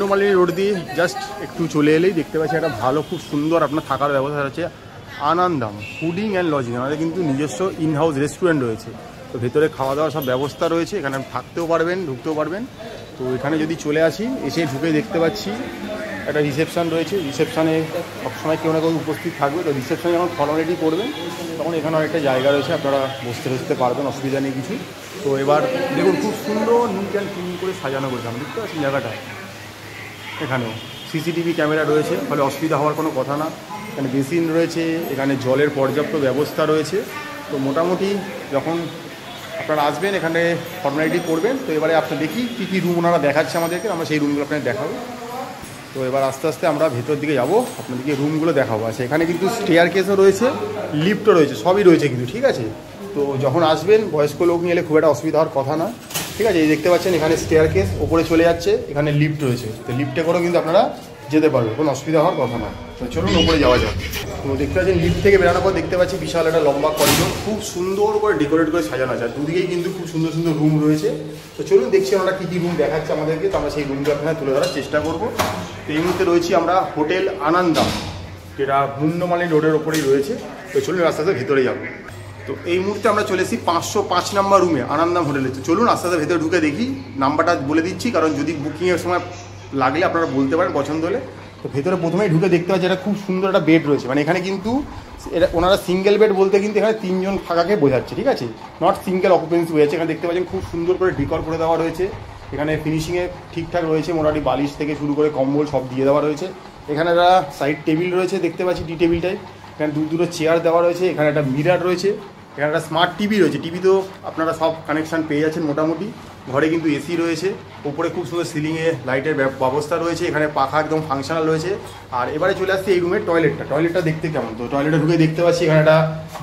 Mundamalini road দিয়ে just একটু চলে এলেই দেখতে পাচ্ছি একটা ভালো খুব সুন্দর আপনার থাকার ব্যবস্থা আছে। আনন্দম ফুডিং অ্যান্ড লজিং, আমাদের কিন্তু নিজস্ব ইন হাউস রেস্টুরেন্ট রয়েছে। তো ভেতরে খাওয়া দাওয়ার সব ব্যবস্থা রয়েছে, এখানে থাকতেও পারবেন ঢুকতেও পারবেন। তো এখানে যদি চলে আসি, এসে ঢুকে দেখতে পাচ্ছি একটা রিসেপশান রয়েছে। রিসেপশানে সবসময় কেউ না কেউ উপস্থিত থাকবে। তো রিসেপশানে যখন ফর্মালিটি করবেন তখন এখানে অনেকটা জায়গা রয়েছে, আপনারা বসতে পারবেন, অসুবিধা নেই কিছু। তো এবার দেখুন খুব সুন্দর নিট অ্যান্ড ক্লিন করে সাজানো করেছে, আমি দেখতে পাচ্ছি জায়গাটা। এখানেও সিসিটিভি ক্যামেরা রয়েছে, ফলে অসুবিধা হওয়ার কোনো কথা না। এখানে বেসিন রয়েছে, এখানে জলের পর্যাপ্ত ব্যবস্থা রয়েছে। তো মোটামুটি যখন আপনারা আসবেন এখানে ফর্মালিটি করবেন। তো এবারে আপনার দেখি কী কী রুম ওনারা দেখাচ্ছে আমাদেরকে, আমরা সেই রুমগুলো আপনাদের দেখাবো। তো এবার আস্তে আস্তে আমরা ভেতর দিকে যাবো, আপনাদেরকে রুমগুলো দেখাবো। আচ্ছা, এখানে কিন্তু স্টেয়ার কেসও রয়েছে, লিফটও রয়েছে, সবই রয়েছে কিন্তু, ঠিক আছে। তো যখন আসবেন বয়স্ক লোক নিয়ে এলে খুব একটা অসুবিধা হওয়ার কথা না, ঠিক আছে। এই দেখতে পাচ্ছেন এখানে স্টেয়ার কেস ওপরে চলে যাচ্ছে, এখানে লিফট রয়েছে। তো লিফটে করেও কিন্তু আপনারা যেতে পারবেন, কোনো অসুবিধা হওয়ার কথা না। তো চলুন ওপরে যাওয়া যাক। তো দেখতে পাচ্ছেন লিফট থেকে বেরোনোর পর দেখতে পাচ্ছি বিশাল একটা লম্বা করিডোর, খুব সুন্দর করে ডেকোরেট করে সাজানো আছে। দুদিকেই কিন্তু খুব সুন্দর সুন্দর রুম রয়েছে। তো চলুন দেখছি আমরা কী কী রুম দেখাচ্ছে আমাদেরকে। তো আমরা সেই রুমগুলো আপনারা তুলে ধরার চেষ্টা করবো। তো এই মুহূর্তে রয়েছি আমরা হোটেল আনন্দম, যেটা মুন্ডমালিনী রোডের ওপরেই রয়েছে। তো চলুন আস্তে আস্তে ভেতরে যাবো। তো এই মুহূর্তে আমরা চলে এসেছি 505 নম্বর রুমে আনন্দম হোটেলে। তো চলুন আস্তে আস্তে ভেতরে ঢুকে দেখি। নাম্বারটা বলে দিচ্ছি, কারণ যদি বুকিংয়ের সময় লাগলে আপনারা বলতে পারেন পছন্দ হলে। তো ভেতরে প্রথমেই ঢুকে দেখতে পাচ্ছি একটা খুব সুন্দর একটা বেড রয়েছে। মানে এখানে কিন্তু এটা ওনারা সিঙ্গেল বেড বলতে কিন্তু এখানে 3 জন থাকাকে বোঝাচ্ছে, ঠিক আছে, নট সিঙ্গেল অকুপেন্সি হয়েছে। এখানে দেখতে পাচ্ছেন খুব সুন্দর করে ডেকর করে দেওয়া রয়েছে। এখানে ফিনিশিংয়ে ঠিকঠাক রয়েছে, মোটামুটি বালিশ থেকে শুরু করে কম্বল সব দিয়ে দেওয়া রয়েছে। এখানে একটা সাইড টেবিল রয়েছে, দেখতে পাচ্ছি টি টেবিল টাইপ। এখানে দুটো চেয়ার দেওয়া রয়েছে। এখানে একটা মিরার রয়েছে। এখানে একটা স্মার্ট টিভি রয়েছে। টিভি তো আপনারা সব কানেকশান পেয়ে যাচ্ছেন মোটামুটি। ঘরে কিন্তু এসি রয়েছে, উপরে খুব সুন্দর সিলিংয়ে লাইটের ব্যবস্থা রয়েছে। এখানে পাখা একদম ফাংশনাল রয়েছে। আর এবারে চলে আসছে এই রুমের টয়লেটটা দেখতে কেমন। তো টয়লেটে ঢুকে দেখতে পাচ্ছি এখানে একটা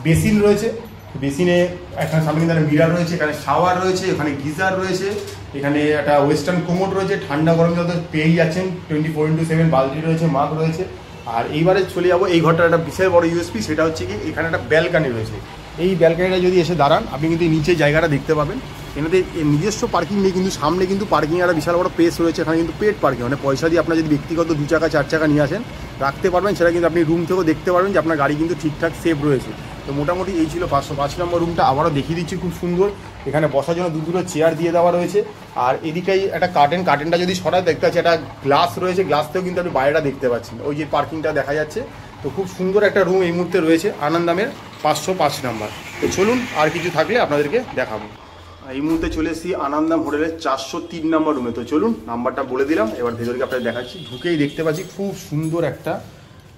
বেসিন রয়েছে। বেসিনে এখানে সামনে কিন্তু একটা মিরার রয়েছে, এখানে শাওয়ার রয়েছে, এখানে গিজার রয়েছে, এখানে একটা ওয়েস্টার্ন কোমোড রয়েছে। ঠান্ডা গরম যত পেয়েই যাচ্ছেন, 24/7 বালতি রয়েছে, মাগ রয়েছে। আর এইবারে চলে যাবো এই ঘরটার একটা বিশাল বড় ইউএসপি, সেটা হচ্ছে কি এখানে একটা ব্যালকানি রয়েছে। এই ব্যালকানিটা যদি এসে দাঁড়ান আপনি কিন্তু নিচে জায়গাটা দেখতে পাবেন। এনাতে নিজস্ব পার্কিং নেই, কিন্তু সামনে কিন্তু পার্কিং একটা বিশাল বড় প্লেস রয়েছে। এখানে কিন্তু পেড পার্কিং, মানে পয়সা দিয়ে আপনার যদি ব্যক্তিগত 2 চাকা 4 চাকা নিয়ে আসেন রাখতে পারবেন। সেটা কিন্তু আপনি রুম থেকেও দেখতে পারবেন যে আপনার গাড়ি কিন্তু ঠিকঠাক সেফ রয়েছে। তো মোটামুটি এই ছিল 505 নম্বর রুমটা। আবারও দেখিয়ে দিচ্ছি, খুব সুন্দর। এখানে বসার জন্য দুটো চেয়ার দিয়ে দেওয়া রয়েছে। আর এদিকেই একটা কার্টেনটা যদি সরাই দেখতে পাচ্ছি একটা গ্লাস রয়েছে। গ্লাসতেও কিন্তু আপনি বাইরেটা দেখতে পাচ্ছেন, ওই যে পার্কিংটা দেখা যাচ্ছে। তো খুব সুন্দর একটা রুম এই মুহূর্তে রয়েছে আনন্দমের 505 নম্বর। তো চলুন আর কিছু থাকলে আপনাদেরকে দেখাবো। এই মুহূর্তে চলে এসেছি আনন্দম হোটেলের 403 নম্বর রুমে। তো চলুন নাম্বারটা বলে দিলাম, এবার ভেতরকে আপনাদের দেখাচ্ছি। ঢুকেই দেখতে পাচ্ছি খুব সুন্দর একটা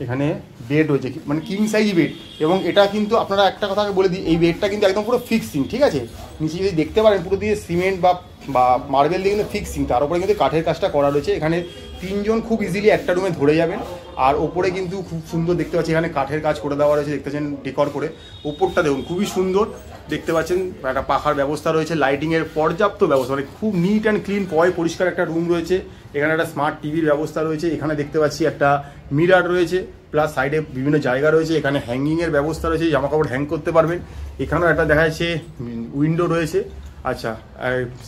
এখানে বেড রয়েছে, মানে কিং সাইজ বেড। এবং এটা কিন্তু আপনারা একটা কথা বলে দিই, এই বেডটা কিন্তু একদম পুরো ফিক্সিং, ঠিক আছে। নিচে যদি দেখতে পারেন পুরো দিয়ে সিমেন্ট বা মার্বেল দিয়ে কিন্তু ফিক্সিং, তার উপরে কিন্তু কাঠের কাজটা করা রয়েছে। এখানে 3 জন খুব ইজিলি একটা রুমে ধরে যাবেন। আর ওপরে কিন্তু খুব সুন্দর দেখতে পাচ্ছি এখানে কাঠের কাজ করে দেওয়া রয়েছে, দেখতে পাচ্ছেন ডেকর করে। ওপরটা দেখুন খুবই সুন্দর দেখতে পাচ্ছেন, একটা পাখার ব্যবস্থা রয়েছে, লাইটিংয়ের পর্যাপ্ত ব্যবস্থা, মানে খুব নিট অ্যান্ড ক্লিন পরিষ্কার একটা রুম রয়েছে। এখানে একটা স্মার্ট টিভির ব্যবস্থা রয়েছে। এখানে দেখতে পাচ্ছি একটা মিরার রয়েছে, প্লাস সাইডে বিভিন্ন জায়গা রয়েছে। এখানে হ্যাঙ্গিংয়ের ব্যবস্থা রয়েছে, জামাকাপড় হ্যাং করতে পারবেন। এখানেও একটা দেখা যাচ্ছে উইন্ডো রয়েছে। আচ্ছা,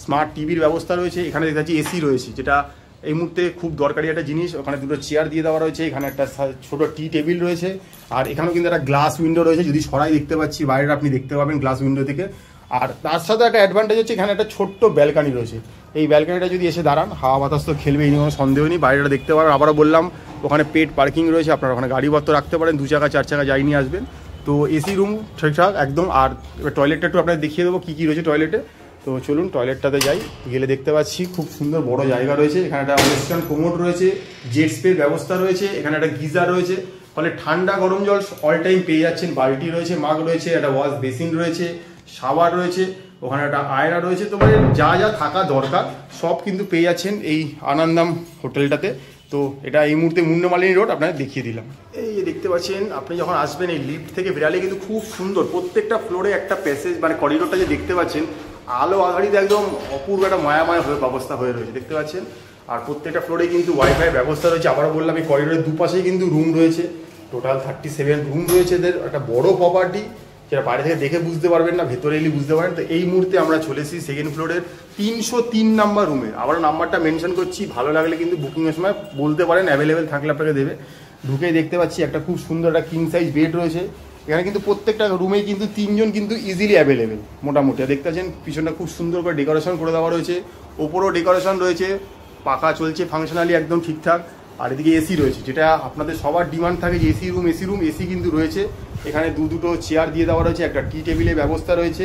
স্মার্ট টিভির ব্যবস্থা রয়েছে। এখানে দেখা যাচ্ছে এসি রয়েছে, যেটা এই মুহূর্তে খুব দরকারি একটা জিনিস। ওখানে দুটো চেয়ার দিয়ে দেওয়া রয়েছে। এখানে একটা ছোট টি টেবিল রয়েছে। আর এখানেও কিন্তু একটা গ্লাস উইন্ডো রয়েছে, যদি সরাই দেখতে পাচ্ছি বাইরে আপনি দেখতে পাবেন গ্লাস উইন্ডো থেকে। আর তার সাথে একটা অ্যাডভান্টেজ হচ্ছে এখানে একটা ছোট্ট ব্যালকানি রয়েছে। এই ব্যালকানিটা যদি এসে দাঁড়ান হাওয়া বাতাস তো খেলবে, এই নিয়ে কোনো সন্দেহ নেই। বাইরেটা দেখতে পারেন। আবারও বললাম ওখানে পেড পার্কিং রয়েছে, আপনারা ওখানে গাড়িপত্র রাখতে পারেন, 2 চাকা 4 চাকা যাই নিয়ে আসবেন। তো এসি রুম ঠিকঠাক একদম। আর টয়লেটটা একটু আপনাদের দেখিয়ে দেবো কী কী রয়েছে টয়লেটে। তো চলুন টয়লেটটাতে যাই। গেলে দেখতে পাচ্ছি খুব সুন্দর বড় জায়গা রয়েছে। এখানে একটা ওয়েস্টার্ন কোমোড রয়েছে, জেট স্প্রের ব্যবস্থা রয়েছে। এখানে একটা গিজার রয়েছে, ফলে ঠান্ডা গরম জল অল টাইম পেয়ে যাচ্ছেন। বালতি রয়েছে, মাগ রয়েছে, একটা ওয়াশ বেসিন রয়েছে, শাওয়ার রয়েছে, ওখানে একটা আয়না রয়েছে। তো মানে যা যা থাকা দরকার সব কিন্তু পেয়ে যাচ্ছেন এই আনন্দম হোটেলটাতে। তো এটা এই মুহূর্তে মুন্ডমালিনী রোড আপনাদের দেখিয়ে দিলাম। এই যে দেখতে পাচ্ছেন, আপনি যখন আসবেন এই লিফট থেকে বেরালে কিন্তু খুব সুন্দর প্রত্যেকটা ফ্লোরে একটা প্যাসেজ, মানে করিডোরটা যে দেখতে পাচ্ছেন আলো আধারিতে একদম অপূর্ব একটা মায়াময় ব্যবস্থা হয়ে রয়েছে, দেখতে পাচ্ছেন। আর প্রত্যেকটা ফ্লোরে কিন্তু ওয়াইফাই ব্যবস্থা রয়েছে। আবারও বললাম এই করিডোরের দুপাশেই কিন্তু রুম রয়েছে। টোটাল 37 রুম রয়েছে এদের, একটা বড় প্রপার্টি। সেটা বাইরে থেকে দেখে বুঝতে পারবেন না, ভেতরে এলে বুঝতে পারেন। তো এই মুহূর্তে আমরা চলে এসেছি সেকেন্ড ফ্লোরের 303 নাম্বার রুমে। আবার নাম্বারটা মেনশন করছি, ভালো লাগলে কিন্তু বুকিংয়ের সময় বলতে পারেন, অ্যাভেলেবেল থাকলে আপনাকে দেবে। ঢুকেই দেখতে পাচ্ছি একটা খুব সুন্দর একটা কিং সাইজ বেড রয়েছে এখানে, কিন্তু প্রত্যেকটা রুমেই কিন্তু 3 জন কিন্তু ইজিলি অ্যাভেলেবেল মোটামুটি। দেখতে পাচ্ছেন পিছনটা খুব সুন্দর করে ডেকোরেশন করে দেওয়া রয়েছে, ওপরও ডেকোরেশন রয়েছে, পাখা চলছে ফাংশনালি একদম ঠিকঠাক। আর এদিকে এসি রয়েছে, যেটা আপনাদের সবার ডিমান্ড থাকে যে এসি রুম, এসি কিন্তু রয়েছে এখানে। দুটো চেয়ার দিয়ে দেওয়া রয়েছে, একটা টি টেবিলের ব্যবস্থা রয়েছে।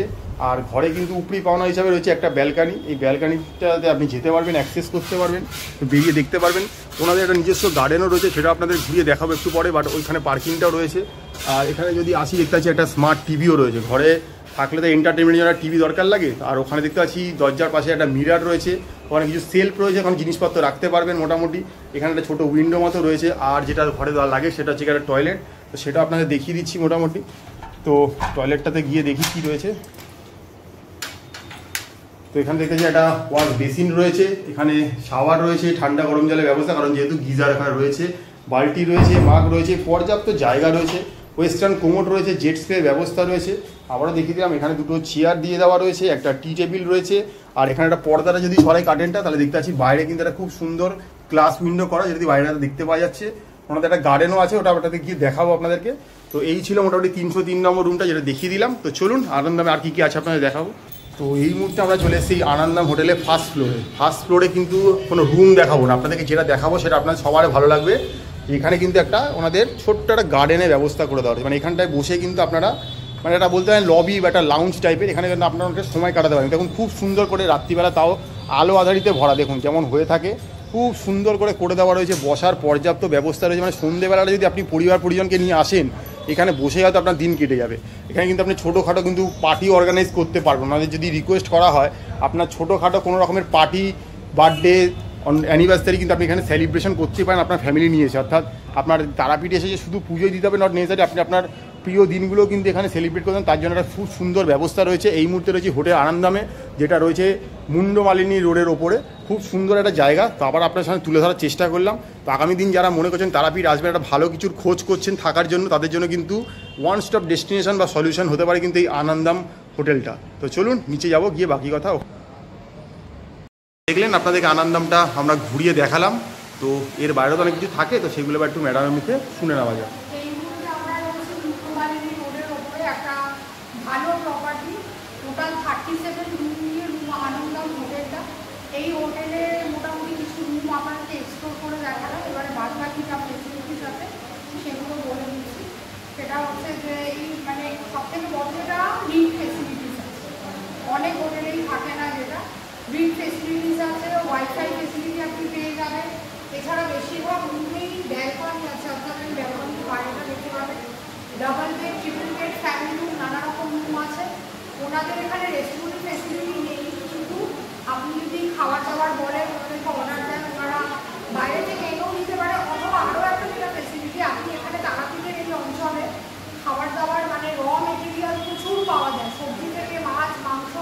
আর ঘরে কিন্তু উপরি পাওনা হিসাবে রয়েছে একটা ব্যালকানি। এই ব্যালকানিটাতে আপনি যেতে পারবেন, অ্যাক্সেস করতে পারবেন, বেরিয়ে দেখতে পারবেন। ওনাদের একটা নিজস্ব গার্ডেনও রয়েছে, সেটা আপনাদের ঘুরিয়ে দেখাবো একটু পরে। বাট ওইখানে পার্কিংটাও রয়েছে। আর এখানে যদি আসি দেখতে পাচ্ছি একটা স্মার্ট টিভিও রয়েছে। ঘরে থাকলে তো এন্টারটেনমেন্টের জন্য টিভি দরকার লাগে। আর ওখানে দেখতে পাচ্ছি দরজার পাশে একটা মিরার রয়েছে, ওখানে কিছু সেলফ রয়েছে, ওখানে জিনিসপত্র রাখতে পারবেন মোটামুটি। এখানে একটা ছোটো উইন্ডো মতো রয়েছে। আর যেটা ঘরে লাগে সেটা হচ্ছে একটা টয়লেট, তো সেটা আপনাদের দেখিয়ে দিচ্ছি মোটামুটি। তো টয়লেটটাতে গিয়ে দেখি কী রয়েছে। তো এখানে দেখতে একটা ওয়াশ বেসিন রয়েছে, এখানে শাওয়ার রয়েছে, ঠান্ডা গরম জলের ব্যবস্থা, কারণ যেহেতু গিজার এখানে রয়েছে, বালতি রয়েছে, মাগ রয়েছে, পর্যাপ্ত জায়গা রয়েছে, ওয়েস্টার্ন কোমোড রয়েছে, জেট স্প্রের ব্যবস্থা রয়েছে। আবারও দেখিয়ে দিলাম এখানে দুটো চেয়ার দিয়ে দেওয়া রয়েছে, একটা টি টেবিল রয়েছে। আর এখানে একটা পর্দাটা যদি সরাই কার্টেনটা, তাহলে দেখতে পাচ্ছি বাইরে কিন্তু একটা খুব সুন্দর গ্লাস উইন্ডো করা, যদি বাইরে দেখতে পাওয়া যাচ্ছে। ওনাদের একটা গার্ডেনও আছে, ওটাতে গিয়ে দেখাবো আপনাদেরকে। তো এই ছিল মোটামুটি 303 নম্বর রুমটা, যেটা দেখিয়ে দিলাম। তো চলুন আনন্দমে আর কী আছে আপনাদের দেখাবো। তো এই মুহূর্তে আমরা চলে এসেছি আনন্দম হোটেলে ফার্স্ট ফ্লোরে কিন্তু কোনো রুম দেখাবো না আপনাদেরকে, যেটা দেখাবো সেটা আপনাদের সবার ভালো লাগবে। এখানে কিন্তু একটা ওনাদের ছোট্ট একটা গার্ডেনের ব্যবস্থা করে দেওয়া হয়েছে, মানে এখানটায় বসে কিন্তু আপনারা মানে এটা বলতে পারেন লবি বা একটা লাউঞ্জ টাইপের, এখানে কিন্তু আপনারা অনেক সময় কাটাতে পারেন। দেখুন খুব সুন্দর করে রাত্রিবেলা, তাও আলো আধারিতে ভরা, দেখুন যেমন হয়ে থাকে, খুব সুন্দর করে দেওয়া রয়েছে। বসার পর্যাপ্ত ব্যবস্থা রয়েছে, মানে সন্ধ্যেবেলাটা যদি আপনি পরিবারকে নিয়ে আসেন এখানে বসে হয়তো আপনার দিন কেটে যাবে। এখানে কিন্তু আপনি ছোটোখাটো কিন্তু পার্টি অর্গানাইজ করতে পারবেন। ওনাদের যদি রিকোয়েস্ট করা হয় আপনার ছোটোখাটো কোনো রকমের পার্টি, বার্থডে, অ্যানিভার্সারি কিন্তু আপনি এখানে সেলিব্রেশন করতে পারেন আপনার ফ্যামিলি নিয়ে এসে। অর্থাৎ আপনার তারাপীঠে এসে যে শুধু পুজোই দিতে হবে নট নেসেসারি, আপনি আপনার প্রিয় দিনগুলো কিন্তু এখানে সেলিব্রেট করতেন। তার জন্য একটা খুব সুন্দর ব্যবস্থা রয়েছে। এই মুহূর্তে রয়েছে হোটেল আনন্দমে, যেটা রয়েছে মুন্ডমালিনী রোডের ওপরে, খুব সুন্দর একটা জায়গা। তো আবার আপনার সামনে তুলে ধরার চেষ্টা করলাম। তো আগামী দিন যারা মনে করছেন তারাপীঠ আসবেন, একটা ভালো কিছুর খোঁজ করছেন থাকার জন্য, তাদের জন্য কিন্তু ওয়ান স্টপ ডেস্টিনেশন বা সলিউশন হতে পারে কিন্তু এই আনন্দম হোটেলটা। তো চলুন নিচে যাব, গিয়ে বাকি কথা দেখলেন। আপনাদেরকে আনন্দমটা আমরা ঘুরিয়ে দেখালাম। তো এর বাইরেও তো অনেক কিছু থাকে, তো সেগুলো একটু ম্যাডামের মুখে শুনে নেওয়া যায়। ভালো প্রপার্টি, টোটাল 37 রুম নিয়ে আনন্দম হোটেলটা। এই হোটেলে মোটামুটি কিছু রুম আমাকে এক্সপ্লোর করে দেখালাম। এবারে বাদ বাকি যা ফেসিলিটিস আছে সেগুলো বলে দিচ্ছি। সেটা হচ্ছে যে এই মানে সবথেকে বড় যেটা লিফট ফেসিলিটিস আছে, অনেক হোটেলেই থাকে না, যেটা লিফট ফেসিলিটিস আছে, ওয়াইফাই ফেসিলিটি আপনি পেয়ে যাবেন। এছাড়া বেশিরভাগ রুমেই ব্যালকনি আছে, অর্থাৎ আপনি ব্যালকনির বাইরেটা দেখতে পাবেন। Double bed, triple bed, family room, নানা রকম রুম আছে। ওনাদের এখানে রেস্টুরেন্ট ফেসিলিটি নেই, কিন্তু আপনি যদি খাবার দাবার বলেন, ওনাদেরকে অর্ডার দেন, ওনারা বাইরে থেকে এনেও নিতে পারে। অথবা আরও একটা যেটা ফেসিলিটি, আপনি এখানে তারাপীঠের এই অঞ্চলে খাবার দাবার মানে র মেটেরিয়াল প্রচুর পাওয়া যায়, সবজি থেকে মাছ, মাংস।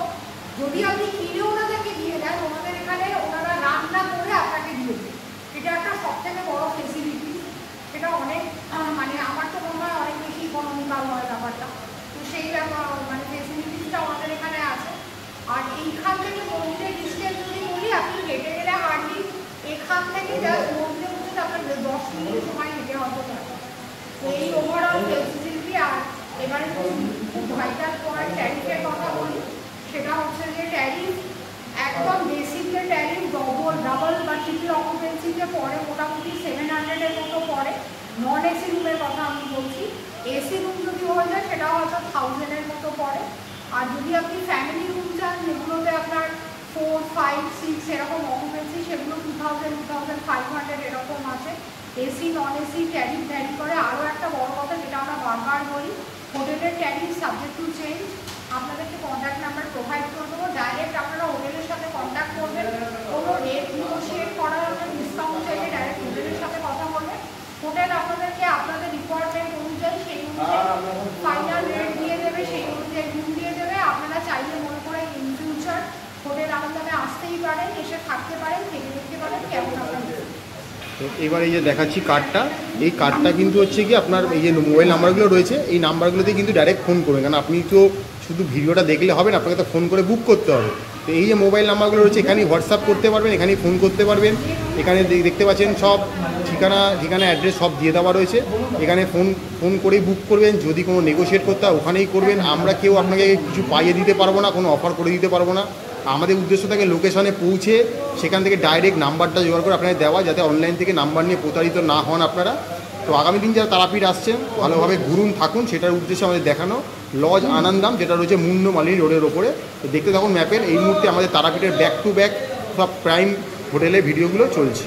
যদি আপনি কিনে ওনাদেরকে দিয়ে দেন, ওনাদের এখানে ওনারা রান্না করে আপনাকে দিয়ে দেন। এটা একটা সবথেকে বড় ফেসিলিটি। এটা অনেক মানে আমার তো মনে হয় অনেক বেশি ইকোনমিক্যাল হয় ব্যাপারটা। তো সেই মানে ফেসিলিটিসটা আমাদের এখানে আছে। আর এইখান থেকে মন্দিরের ডিস্টেন্স যদি বলি, আপনি হেঁটে গেলে হার্ডলি এখান থেকে জাস্ট মন্দিরে পৌঁছতে আপনার 10 মিনিট সময় হেঁটে হতে পারে। তো এই ওভারঅল ফেসিলিটি। আর এবারে খুব ভাইটাল পয়েন্ট ট্যারিফের কথা বলি, সেটা হচ্ছে যে ট্যারিফ একদম বেসিক যে ট্যারিফ ডাবল বা ট্রিপল অকুপেন্সিতে পড়ে মোটামুটি 700-এর মতো পড়ে। নন এসি রুমের কথা আমি বলছি। এসি রুম যদি হয়ে যায় সেটাও হয়তো 1000-এর মতো পড়ে। আর যদি আপনি ফ্যামিলি রুম চান, যেগুলোতে আপনার 4, 5, 6 এরকম অকুপেন্সি, সেগুলো 2000, 2500 এরকম আছে। AC non AC tariff vary করে। আরও একটা বড় কথা যেটা আমরা বারবার বলি, হোটেলের ট্যারিফ সাবজেক্ট টু চেঞ্জ। আপনাদেরকে কন্ট্যাক্ট নাম্বার প্রোভাইড করে দেবো, ডাইরেক্ট আপনারা হোটেলের সাথে কন্ট্যাক্ট করবেন। কোনো রেট নেগোশিয়েট করার জন্য ডিসকাউন্ট চাইলে ডাইরেক্ট হোটেলের সাথে কথা বলবেন। হোটেল আপনাদেরকে আপনাদের রিকোয়ারমেন্ট অনুযায়ী সেই অনুযায়ী ফাইনাল রেট দিয়ে দেবে, সেই অনুযায়ী রুম দিয়ে দেবে। আপনারা চাইলে মনে করে ইন ফিউচার হোটেল আনন্দমে আসতেই পারেন, এসে থাকতে পারেন, থেকে দেখতে পারেন কেমন আপনাদের। তো এবার এই যে দেখাচ্ছি কার্ডটা, এই কার্ডটা কিন্তু হচ্ছে কি আপনার এই যে মোবাইল নাম্বারগুলো রয়েছে এই নাম্বারগুলোতে কিন্তু ডাইরেক্ট ফোন করবেন, কারণ আপনি তো শুধু ভিডিওটা দেখলে হবে না, আপনাকে তো ফোন করে বুক করতে হবে। তো এই যে মোবাইল নাম্বারগুলো রয়েছে এখানেই হোয়াটসঅ্যাপ করতে পারবেন, এখানেই ফোন করতে পারবেন। এখানে দেখতে পাচ্ছেন সব ঠিকানা অ্যাড্রেস সব দিয়ে দেওয়া রয়েছে। এখানে ফোন করেই বুক করবেন, যদি কোনো নেগোশিয়েট করতে হয় ওখানেই করবেন। আমরা কেউ আপনাকে কিছু পাইয়ে দিতে পারবো না, কোনো অফার করে দিতে পারবো না। আমাদের উদ্দেশ্য থাকে লোকেশনে পৌঁছে সেখান থেকে ডাইরেক্ট নাম্বারটা জোগাড় করে আপনাদের দেওয়া, যাতে অনলাইন থেকে নাম্বার নিয়ে প্রতারিত না হন আপনারা। তো আগামী দিন যারা তারাপীঠ আসছেন ভালোভাবে ঘুরুন থাকুন, সেটার উদ্দেশ্যে আমাদের দেখানো লজ আনন্দম, যেটা রয়েছে মুন্ডমালিনী রোডের ওপরে। তো দেখতে থাকুন ম্যাপের। এই মুহূর্তে আমাদের তারাপীঠের ব্যাক টু ব্যাক সব প্রাইম হোটেলের ভিডিওগুলো চলছে।